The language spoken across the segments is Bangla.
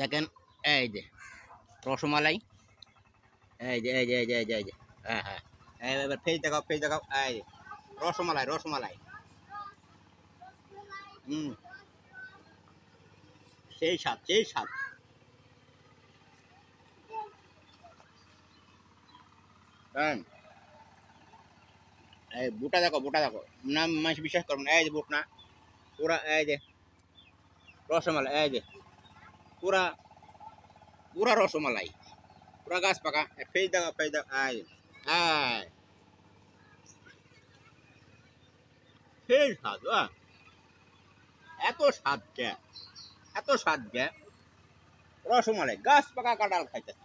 দেখেন এই যে রসমালাই, এই যে এই যে এই যে এই যে এই যে হ্যাঁ হ্যাঁ, এবার ফেস দেখাও ফেস দেখাও, এই যে রসমালাই রসমালাই। হুম, সেই স্বাদ সেই স্বাদ। হ্যাঁ, এই বুটা দেখো বুটা দেখো, না মানুষ বিশ্বাস করবো না, এই যে বুট না পুরা, এই যে রসমালাই, এই যে পুরা পুরা রসমালাই, পুরা গাছ পাকা। ফেস দেখাও ফেস দেখাও, এই হ্যাঁ, সেই স্বাদ। এত স্বাদ কে, এত স্বাদ কে, রসমালাই গাছ পাকা কাঁঠাল খাইতেছি,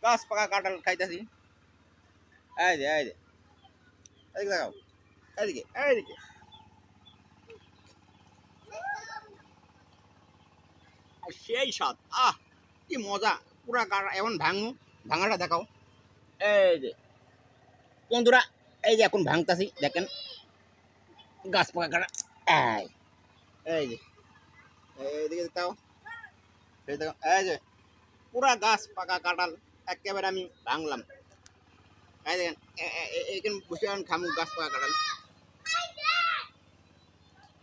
গাছ পাকা কাঁঠাল খাইতেছি। এই যে এই যে এদিকে দেখাও, এদিকে এইদিকে, আর সেই স্বাদ। কি মজা, পুরা গাড়া এমন ভাঙু, ভাঙাটা দেখাও। এই যে বন্ধুরা, এই যে এখন ভাঙতাছি দেখেন, গাছ পাকা কাঁঠাল। এই এই যে এইদিকে দেখাও, এই দেখো, এই যে পুরা গাছ পাকা কাঁঠাল একেবারে আমি ভাঙলাম। এই দেখেন, এইখানে বসে এখন খামু গাছ পাকা কাঁঠাল।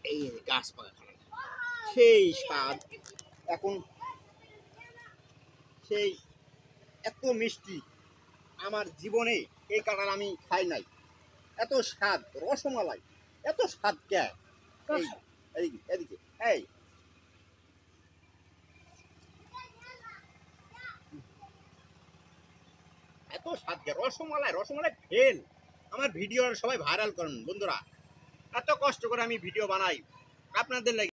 এই যে গাছ পাকা কাঁঠাল, সেই স্বাদ। এখন সেই এত মিষ্টি, আমার জীবনে এই কাঁঠাল আমি খাই নাই। এত স্বাদ রসমালাই, এত স্বাদ কে, এই এদিকে এদিকে, এই এত স্বাদ কে, রসমালাই রসমালাই ফেল। আমার ভিডিও সবাই ভাইরাল করেন বন্ধুরা, এত কষ্ট করে আমি ভিডিও বানাই আপনাদের লাগে।